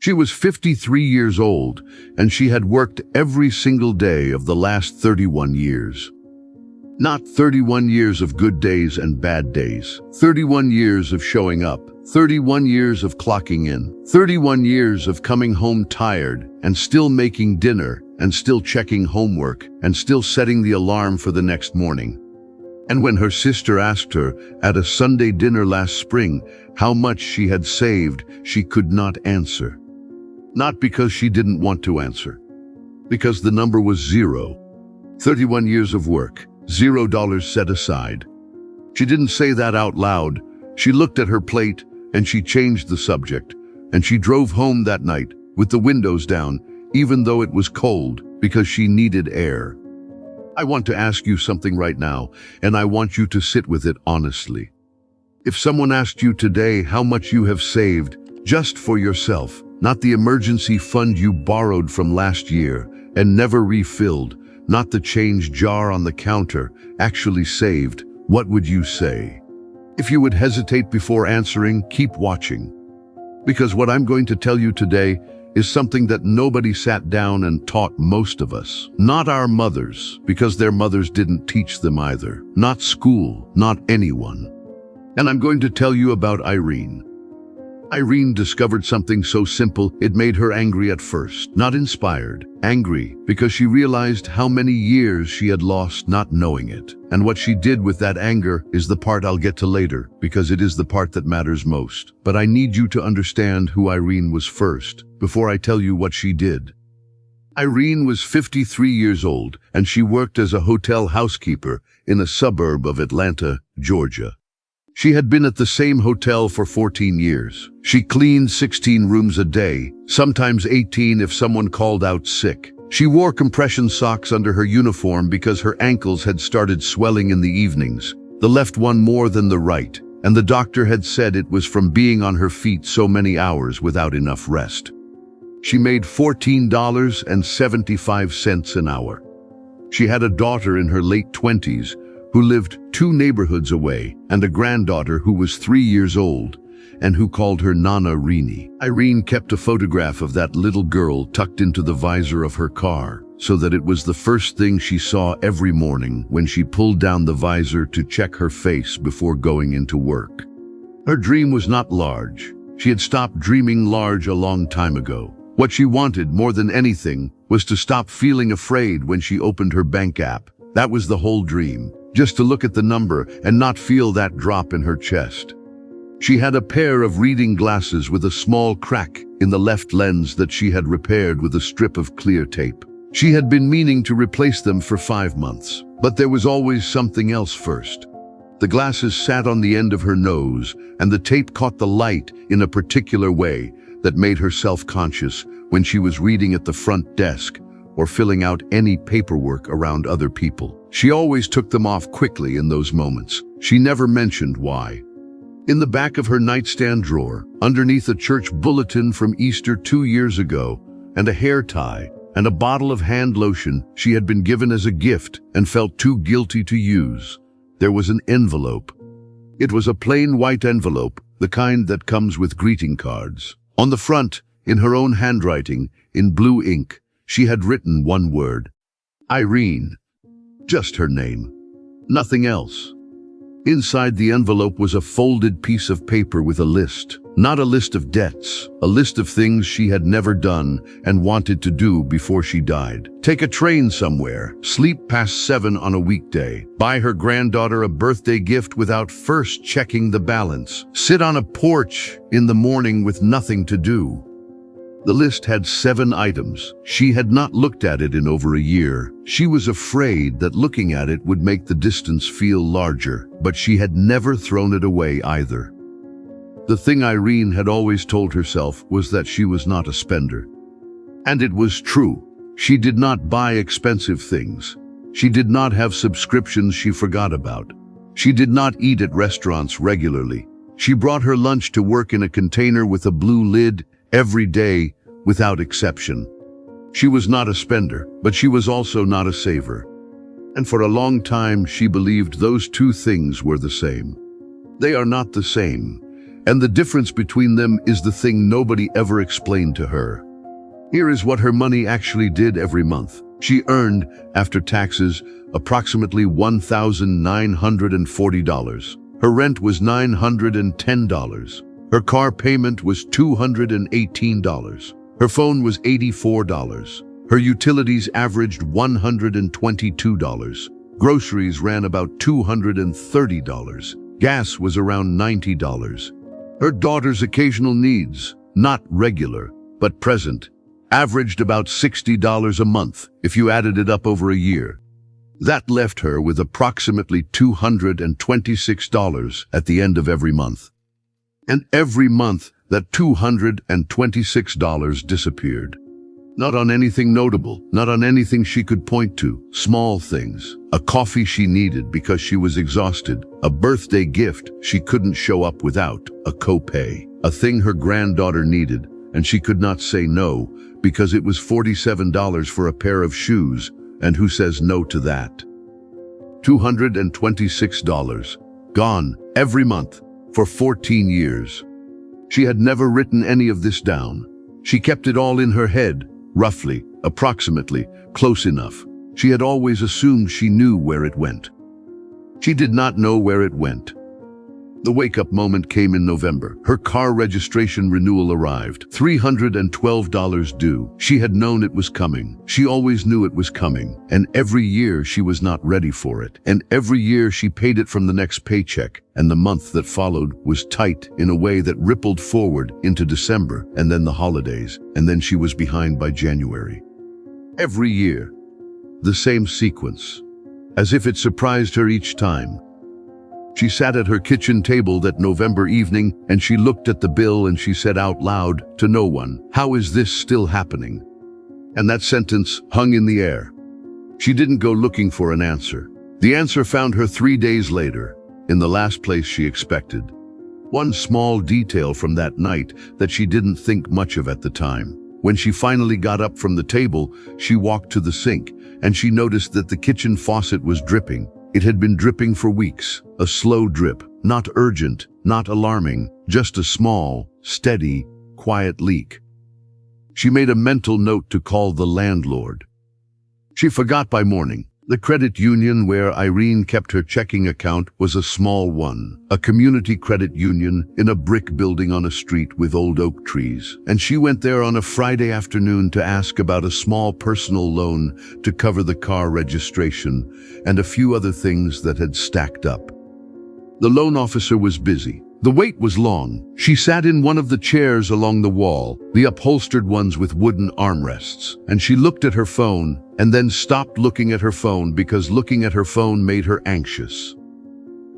She was 53 years old, and she had worked every single day of the last 31 years. Not 31 years of good days and bad days, 31 years of showing up, 31 years of clocking in, 31 years of coming home tired and still making dinner and still checking homework and still setting the alarm for the next morning. And when her sister asked her at a Sunday dinner last spring how much she had saved, she could not answer. Not because she didn't want to answer, because the number was zero. 31 years of work, $0 set aside. She didn't say that out loud. She looked at her plate and she changed the subject, and she drove home that night with the windows down, even though it was cold, because she needed air. I want to ask you something right now, and I want you to sit with it honestly. If someone asked you today how much you have saved just for yourself, not the emergency fund you borrowed from last year and never refilled, not the change jar on the counter, actually saved, what would you say? If you would hesitate before answering, keep watching. Because what I'm going to tell you today is something that nobody sat down and taught most of us. Not our mothers, because their mothers didn't teach them either. Not school, not anyone. And I'm going to tell you about Irene. Irene discovered something so simple it made her angry at first, not inspired. Angry because she realized how many years she had lost not knowing it. And what she did with that anger is the part I'll get to later, because it is the part that matters most. But I need you to understand who Irene was first, before I tell you what she did. Irene was 53 years old, and she worked as a hotel housekeeper in a suburb of Atlanta, Georgia. She had been at the same hotel for 14 years. She cleaned 16 rooms a day, sometimes 18 if someone called out sick. She wore compression socks under her uniform because her ankles had started swelling in the evenings, the left one more than the right, and the doctor had said it was from being on her feet so many hours without enough rest. She made $14.75 an hour. She had a daughter in her late 20s who lived 2 neighborhoods away, and a granddaughter who was 3 years old and who called her Nana Irene. Irene kept a photograph of that little girl tucked into the visor of her car, so that it was the first thing she saw every morning when she pulled down the visor to check her face before going into work. Her dream was not large. She had stopped dreaming large a long time ago. What she wanted more than anything was to stop feeling afraid when she opened her bank app. That was the whole dream. Just to look at the number and not feel that drop in her chest. She had a pair of reading glasses with a small crack in the left lens that she had repaired with a strip of clear tape. She had been meaning to replace them for 5 months, but there was always something else first. The glasses sat on the end of her nose, and the tape caught the light in a particular way that made her self-conscious when she was reading at the front desk or filling out any paperwork around other people. She always took them off quickly in those moments. She never mentioned why. In the back of her nightstand drawer, underneath a church bulletin from Easter 2 years ago, and a hair tie, and a bottle of hand lotion she had been given as a gift and felt too guilty to use, there was an envelope. It was a plain white envelope, the kind that comes with greeting cards. On the front, in her own handwriting, in blue ink, she had written one word: Irene. Just her name. Nothing else. Inside the envelope was a folded piece of paper with a list. Not a list of debts, a list of things she had never done and wanted to do before she died. Take a train somewhere, sleep past 7 on a weekday, buy her granddaughter a birthday gift without first checking the balance, sit on a porch in the morning with nothing to do. The list had 7 items. She had not looked at it in over a year. She was afraid that looking at it would make the distance feel larger, but she had never thrown it away either. The thing Irene had always told herself was that she was not a spender. And it was true. She did not buy expensive things. She did not have subscriptions she forgot about. She did not eat at restaurants regularly. She brought her lunch to work in a container with a blue lid every day, without exception. She was not a spender, but she was also not a saver. And for a long time, she believed those two things were the same. They are not the same. And the difference between them is the thing nobody ever explained to her. Here is what her money actually did every month. She earned, after taxes, approximately $1,940. Her rent was $910. Her car payment was $218. Her phone was $84. Her utilities averaged $122. Groceries ran about $230. Gas was around $90. Her daughter's occasional needs, not regular, but present, averaged about $60 a month if you added it up over a year. That left her with approximately $226 at the end of every month. And every month, that $226 disappeared. Not on anything notable, not on anything she could point to, small things. A coffee she needed because she was exhausted, a birthday gift she couldn't show up without, a copay, a thing her granddaughter needed, and she could not say no because it was $47 for a pair of shoes, and who says no to that? $226, gone every month for 14 years. She had never written any of this down. She kept it all in her head, roughly, approximately, close enough. She had always assumed she knew where it went. She did not know where it went. The wake-up moment came in November. Her car registration renewal arrived. $312 due. She had known it was coming. She always knew it was coming. And every year she was not ready for it. And every year she paid it from the next paycheck. And the month that followed was tight in a way that rippled forward into December and then the holidays. And then she was behind by January. Every year, the same sequence, as if it surprised her each time. She sat at her kitchen table that November evening and she looked at the bill and she said out loud to no one, "How is this still happening?" And that sentence hung in the air. She didn't go looking for an answer. The answer found her 3 days later, in the last place she expected. One small detail from that night that she didn't think much of at the time. When she finally got up from the table, she walked to the sink and she noticed that the kitchen faucet was dripping. It had been dripping for weeks, a slow drip, not urgent, not alarming, just a small, steady, quiet leak. She made a mental note to call the landlord. She forgot by morning. The credit union where Irene kept her checking account was a small one, a community credit union in a brick building on a street with old oak trees. And she went there on a Friday afternoon to ask about a small personal loan to cover the car registration and a few other things that had stacked up. The loan officer was busy. The wait was long. She sat in one of the chairs along the wall, the upholstered ones with wooden armrests, and she looked at her phone and then stopped looking at her phone because looking at her phone made her anxious.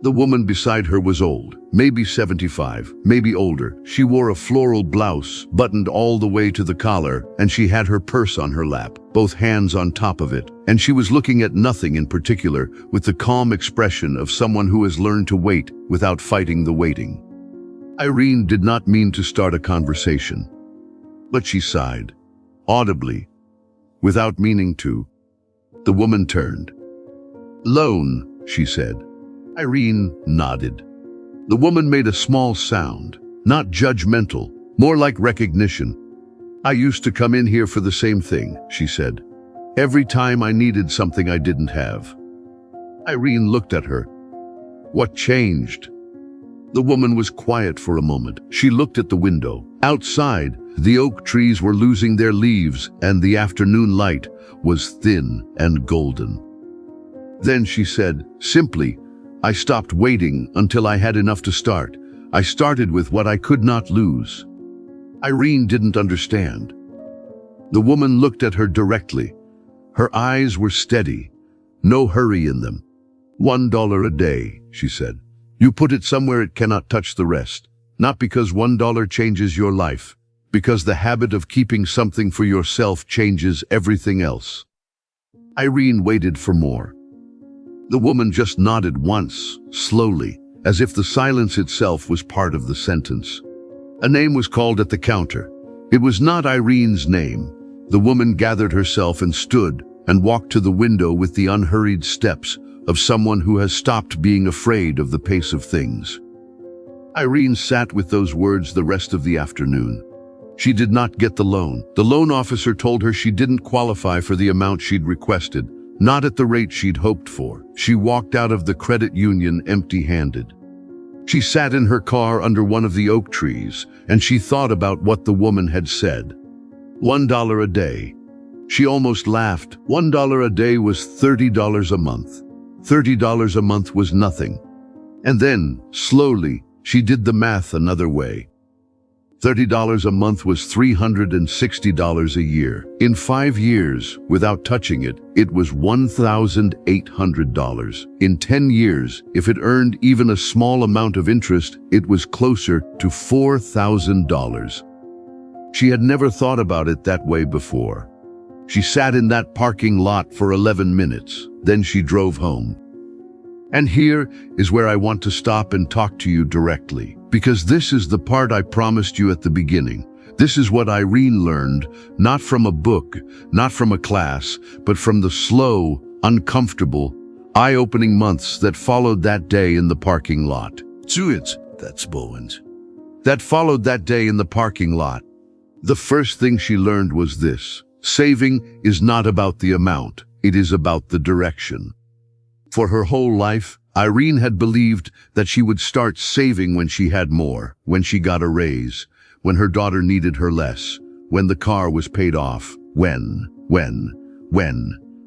The woman beside her was old, maybe 75, maybe older. She wore a floral blouse, buttoned all the way to the collar, and she had her purse on her lap, both hands on top of it, and she was looking at nothing in particular with the calm expression of someone who has learned to wait without fighting the waiting. Irene did not mean to start a conversation, but she sighed, audibly, without meaning to. The woman turned. "Loan," she said. Irene nodded. The woman made a small sound, not judgmental, more like recognition. "I used to come in here for the same thing," she said. "Every time I needed something I didn't have." Irene looked at her. What changed? The woman was quiet for a moment. She looked at the window. Outside, the oak trees were losing their leaves and the afternoon light was thin and golden. Then she said, simply, "I stopped waiting until I had enough to start. I started with what I could not lose." Irene didn't understand. The woman looked at her directly. Her eyes were steady, no hurry in them. $1 a day, she said. You put it somewhere it cannot touch the rest. Not because $1 changes your life, because the habit of keeping something for yourself changes everything else. Irene waited for more. The woman just nodded once, slowly, as if the silence itself was part of the sentence. A name was called at the counter. It was not Irene's name. The woman gathered herself and stood and walked to the window with the unhurried steps of someone who has stopped being afraid of the pace of things. Irene sat with those words the rest of the afternoon. She did not get the loan. The loan officer told her she didn't qualify for the amount she'd requested, not at the rate she'd hoped for. She walked out of the credit union empty-handed. She sat in her car under one of the oak trees, and she thought about what the woman had said. $1 a day. She almost laughed. $1 a day was $30 a month. $30 a month was nothing. And then, slowly, she did the math another way. $30 a month was $360 a year. In 5 years, without touching it, it was $1,800. In 10 years, if it earned even a small amount of interest, it was closer to $4,000. She had never thought about it that way before. She sat in that parking lot for 11 minutes. Then she drove home. And here is where I want to stop and talk to you directly, because this is the part I promised you at the beginning. This is what Irene learned, not from a book, not from a class, but from the slow, uncomfortable, eye-opening months that followed that day in the parking lot. That's Bowens. That followed that day in the parking lot. The first thing she learned was this: saving is not about the amount, it is about the direction. For her whole life, Irene had believed that she would start saving when she had more, when she got a raise, when her daughter needed her less, when the car was paid off. When.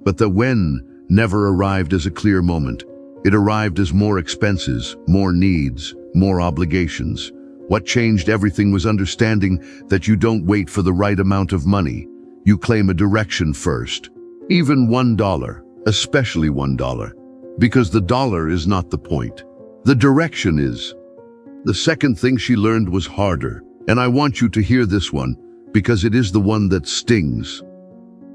But the when never arrived as a clear moment. It arrived as more expenses, more needs, more obligations. What changed everything was understanding that you don't wait for the right amount of money. You claim a direction first. Even $1, especially $1. Because the dollar is not the point. The direction is. The second thing she learned was harder, and I want you to hear this one, because it is the one that stings.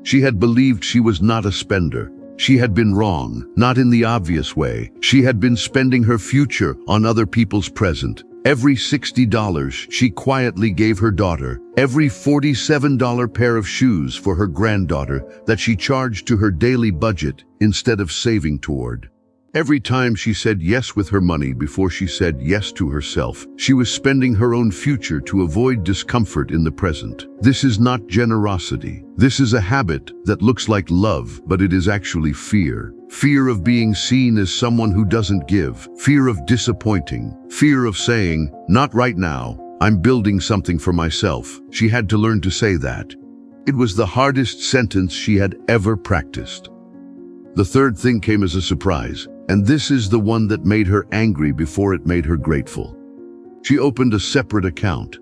She had believed she was not a spender. She had been wrong, not in the obvious way. She had been spending her future on other people's present. Every $60 she quietly gave her daughter, every $47 pair of shoes for her granddaughter that she charged to her daily budget instead of saving toward. Every time she said yes with her money before she said yes to herself, she was spending her own future to avoid discomfort in the present. This is not generosity. This is a habit that looks like love, but it is actually fear. Fear of being seen as someone who doesn't give. Fear of disappointing. Fear of saying, "Not right now. I'm building something for myself." She had to learn to say that. It was the hardest sentence she had ever practiced. The third thing came as a surprise, and this is the one that made her angry before it made her grateful. She opened a separate account,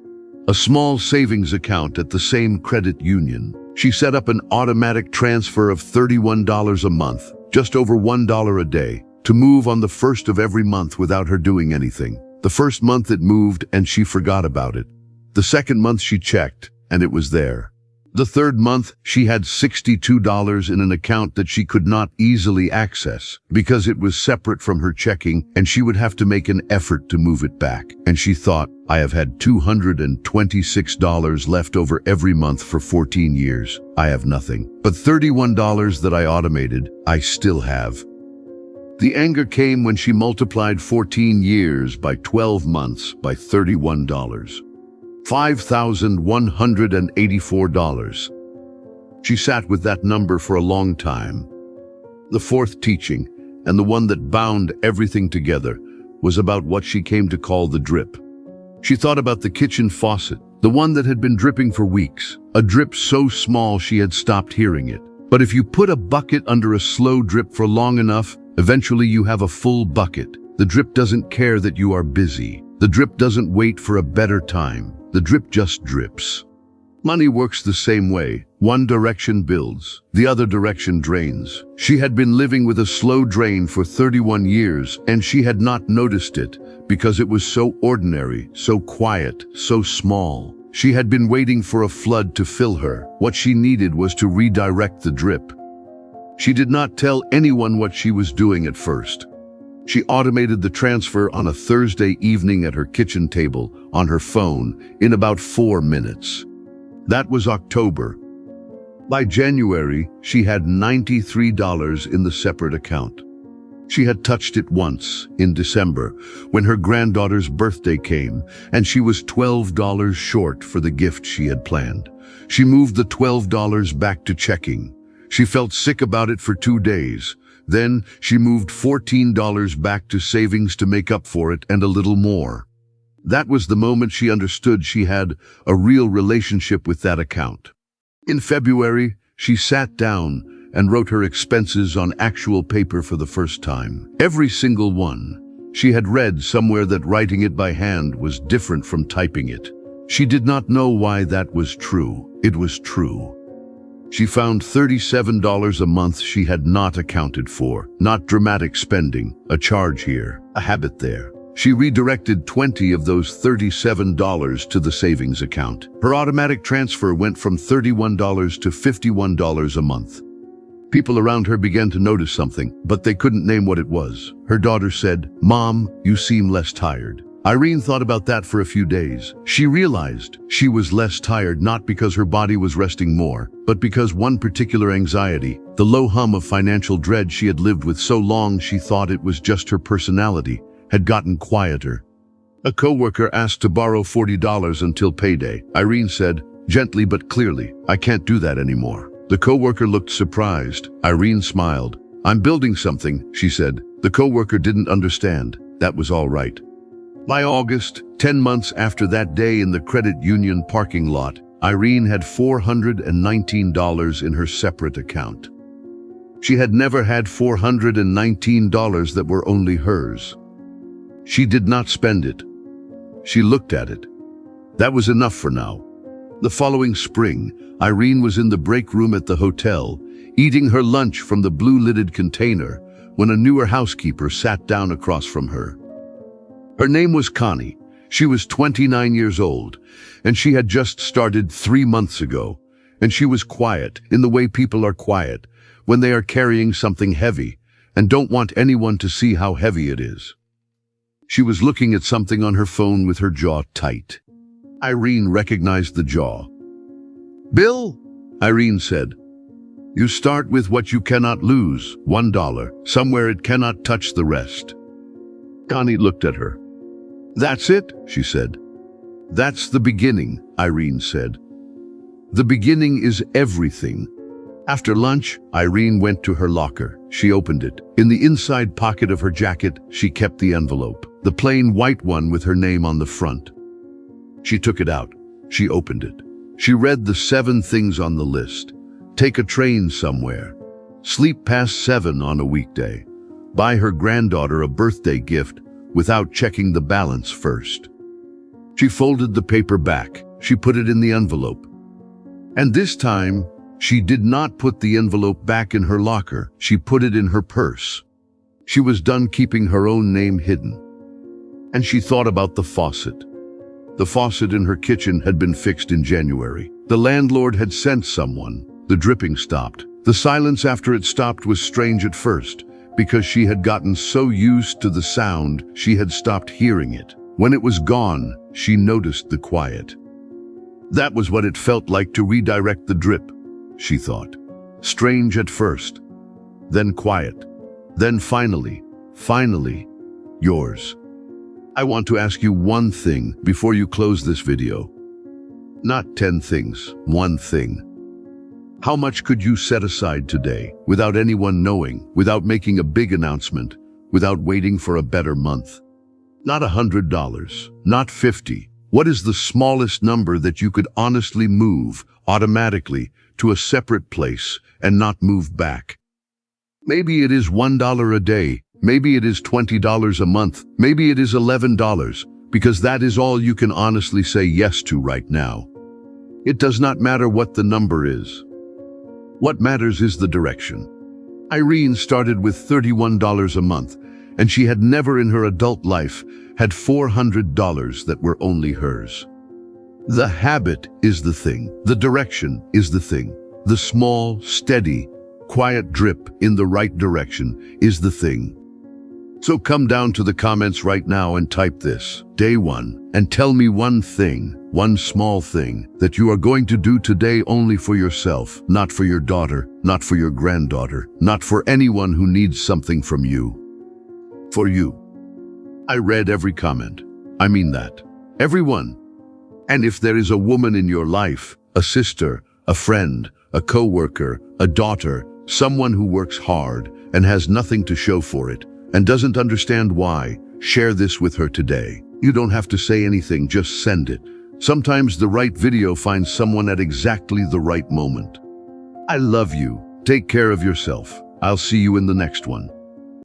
a small savings account at the same credit union. She set up an automatic transfer of $31 a month, just over $1 a day, to move on the first of every month without her doing anything. The first month it moved and she forgot about it. The second month she checked and it was there. The third month, she had $62 in an account that she could not easily access because it was separate from her checking and she would have to make an effort to move it back. And she thought, I have had $226 left over every month for 14 years. I have nothing. But $31 that I automated, I still have. The anger came when she multiplied 14 years by 12 months by $31. $5,184. She sat with that number for a long time. The fourth teaching, and the one that bound everything together, was about what she came to call the drip. She thought about the kitchen faucet, the one that had been dripping for weeks, a drip so small she had stopped hearing it. But if you put a bucket under a slow drip for long enough, eventually you have a full bucket. The drip doesn't care that you are busy. The drip doesn't wait for a better time. The drip just drips. Money works the same way. One direction builds, the other direction drains. She had been living with a slow drain for 31 years, and she had not noticed it because it was so ordinary, so quiet, so small. She had been waiting for a flood to fill her. What she needed was to redirect the drip. She did not tell anyone what she was doing at first. She automated the transfer on a Thursday evening at her kitchen table, on her phone, in about 4 minutes. That was October. By January, she had $93 in the separate account. She had touched it once, in December, when her granddaughter's birthday came, and she was $12 short for the gift she had planned. She moved the $12 back to checking. She felt sick about it for 2 days. Then she moved $14 back to savings to make up for it and a little more. That was the moment she understood she had a real relationship with that account. In February, she sat down and wrote her expenses on actual paper for the first time. Every single one. She had read somewhere that writing it by hand was different from typing it. She did not know why that was true. It was true. She found $37 a month she had not accounted for. Not dramatic spending, a charge here, a habit there. She redirected 20 of those $37 to the savings account. Her automatic transfer went from $31 to $51 a month. People around her began to notice something, but they couldn't name what it was. Her daughter said, "Mom, you seem less tired." Irene thought about that for a few days. She realized she was less tired not because her body was resting more, but because one particular anxiety, the low hum of financial dread she had lived with so long she thought it was just her personality, had gotten quieter. A coworker asked to borrow $40 until payday. Irene said, gently but clearly, "I can't do that anymore." The coworker looked surprised. Irene smiled. "I'm building something," she said. The coworker didn't understand. That was all right. By August, 10 months after that day in the credit union parking lot, Irene had $419 in her separate account. She had never had $419 that were only hers. She did not spend it. She looked at it. That was enough for now. The following spring, Irene was in the break room at the hotel, eating her lunch from the blue-lidded container, when a newer housekeeper sat down across from her. Her name was Connie. She was 29 years old, and she had just started 3 months ago. And she was quiet, in the way people are quiet, when they are carrying something heavy, and don't want anyone to see how heavy it is. She was looking at something on her phone with her jaw tight. Irene recognized the jaw. "Bill," Irene said. "You start with what you cannot lose, $1, somewhere it cannot touch the rest." Connie looked at her. "That's it," she said. "That's the beginning," Irene said. "The beginning is everything." After lunch, Irene went to her locker. She opened it. In the inside pocket of her jacket, she kept the envelope, the plain white one with her name on the front. She took it out. She opened it. She read the 7 things on the list. Take a train somewhere. Sleep past 7 on a weekday. Buy her granddaughter a birthday gift without checking the balance first. She folded the paper back. She put it in the envelope. And this time, she did not put the envelope back in her locker. She put it in her purse. She was done keeping her own name hidden. And she thought about the faucet. The faucet in her kitchen had been fixed in January. The landlord had sent someone. The dripping stopped. The silence after it stopped was strange at first, because she had gotten so used to the sound she had stopped hearing it. When it was gone, she noticed the quiet. That was what it felt like to redirect the drip, she thought. Strange at first, then quiet, then finally, yours. I want to ask you one thing before you close this video. Not 10 things, one thing. How much could you set aside today, without anyone knowing, without making a big announcement, without waiting for a better month? Not $100, not 50. What is the smallest number that you could honestly move, automatically, to a separate place and not move back? Maybe it is $1 a day. Maybe it is $20 a month. Maybe it is $11, because that is all you can honestly say yes to right now. It does not matter what the number is. What matters is the direction. Irene started with $31 a month, and she had never in her adult life had $400 that were only hers. The habit is the thing. The direction is the thing. The small, steady, quiet drip in the right direction is the thing. So come down to the comments right now and type this, day 1, and tell me one thing, one small thing, that you are going to do today only for yourself, not for your daughter, not for your granddaughter, not for anyone who needs something from you. For you. I read every comment. I mean that. Everyone. And if there is a woman in your life, a sister, a friend, a co-worker, a daughter, someone who works hard and has nothing to show for it and doesn't understand why, share this with her today. You don't have to say anything, just send it. Sometimes the right video finds someone at exactly the right moment. I love you. Take care of yourself. I'll see you in the next one.